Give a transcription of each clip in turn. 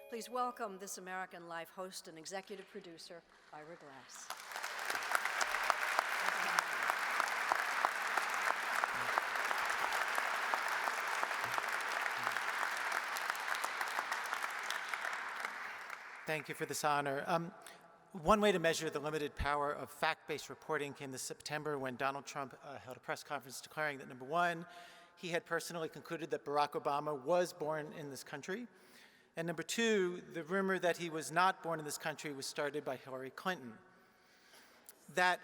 Please welcome This American Life host and executive producer, Ira Glass. Thank you for this honor. One way to measure the limited power of fact-based reporting came this September when Donald Trump held a press conference declaring that, number one, he had personally concluded that Barack Obama was born in this country, and number two, the rumor that he was not born in this country was started by Hillary Clinton. That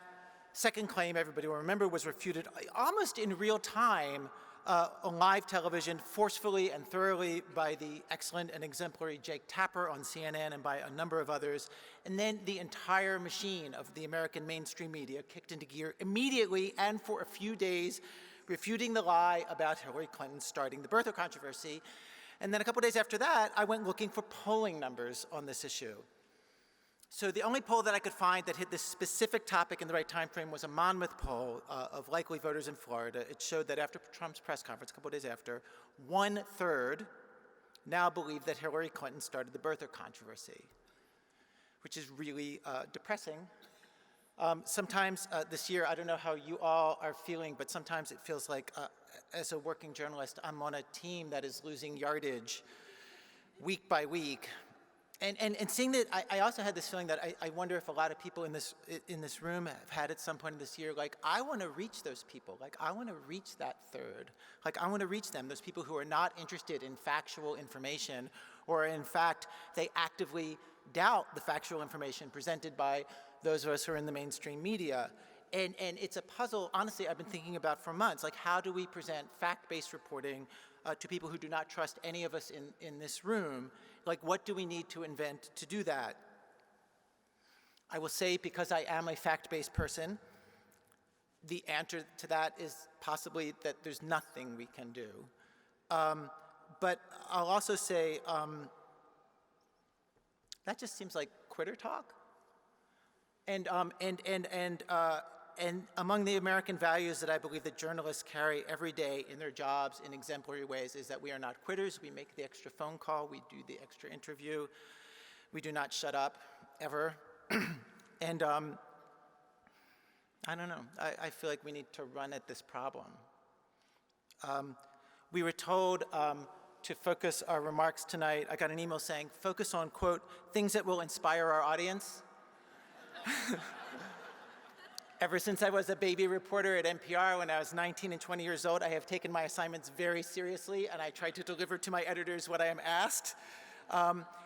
second claim, everybody will remember, was refuted almost in real time on live television, forcefully and thoroughly by the excellent and exemplary Jake Tapper on CNN and by a number of others. And then the entire machine of the American mainstream media kicked into gear immediately and for a few days, refuting the lie about Hillary Clinton starting the birther controversy. And then a couple days after that, I went looking for polling numbers on this issue. So the only poll that I could find that hit this specific topic in the right time frame was a Monmouth poll of likely voters in Florida. It showed that after Trump's press conference, a couple days after, 1/3 now believe that Hillary Clinton started the birther controversy, which is really depressing. Sometimes this year, I don't know how you all are feeling, but sometimes it feels like, as a working journalist, I'm on a team that is losing yardage week by week. And seeing that, I also had this feeling that I wonder if a lot of people in this room have had at some point this year, like, I want to reach those people. Like, I want to reach that third. Like, I want to reach them, those people who are not interested in factual information, or in fact, they actively doubt the factual information presented by those of us who are in the mainstream media. And it's a puzzle, honestly, I've been thinking about for months. Like, how do we present fact-based reporting to people who do not trust any of us in this room? Like, what do we need to invent to do that? I will say, because I am a fact-based person, the answer to that is possibly that there's nothing we can do. But I'll also say, that just seems like quitter talk. And among the American values that I believe that journalists carry every day in their jobs in exemplary ways is that we are not quitters. We make the extra phone call. We do the extra interview. We do not shut up, ever. And I don't know. I feel like we need to run at this problem. We were told to focus our remarks tonight. I got an email saying, focus on, quote, things that will inspire our audience. Ever since I was a baby reporter at NPR when I was 19 and 20 years old, I have taken my assignments very seriously, and I try to deliver to my editors what I am asked.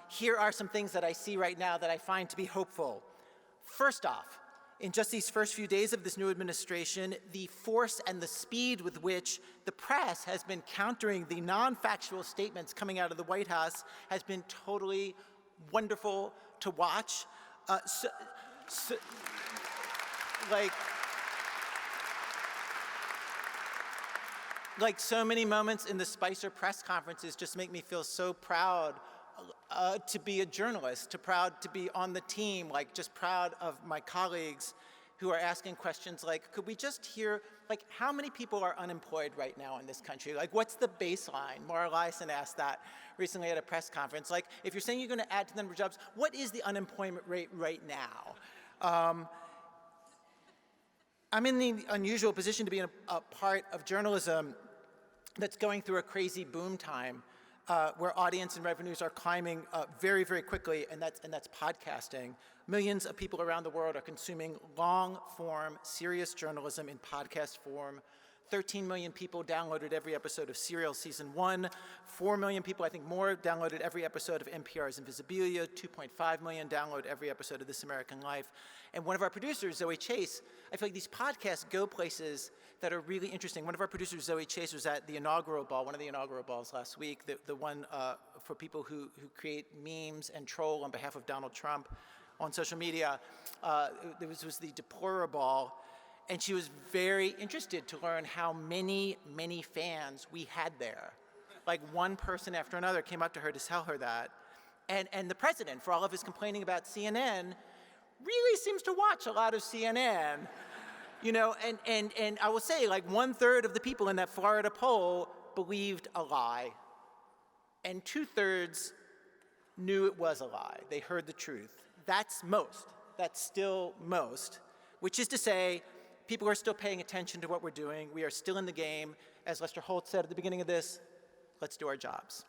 Here are some things that I see right now that I find to be hopeful. First off, in just these first few days of this new administration, the force and the speed with which the press has been countering the non-factual statements coming out of the White House has been totally wonderful to watch. Like so many moments in the Spicer press conferences just make me feel so proud to be a journalist, proud to be on the team, like just proud of my colleagues who are asking questions like, could we just hear, like, how many people are unemployed right now in this country? Like, what's the baseline? Maura Liasson asked that recently at a press conference. Like, if you're saying you're going to add to the number of jobs, what is the unemployment rate right now? I'm in the unusual position to be a part of journalism that's going through a crazy boom time where audience and revenues are climbing very, very quickly, and that's podcasting. Millions of people around the world are consuming long-form, serious journalism in podcast form. 13 million people downloaded every episode of Serial Season 1. 4 million people, I think more, downloaded every episode of NPR's Invisibilia. 2.5 million download every episode of This American Life. And one of our producers, Zoe Chase, I feel like these podcasts go places that are really interesting. One of our producers, Zoe Chase, was at the inaugural ball, one of the inaugural balls last week, the one for people who create memes and troll on behalf of Donald Trump on social media. This was the Deplora ball. And she was very interested to learn how many, many fans we had there. Like, one person after another came up to her to tell her that. And the president, for all of his complaining about CNN, really seems to watch a lot of CNN. You know, and I will say, like, 1/3 of the people in that Florida poll believed a lie. And 2/3 knew it was a lie. They heard the truth. That's most. That's still most, which is to say, people are still paying attention to what we're doing. We are still in the game. As Lester Holt said at the beginning of this, let's do our jobs.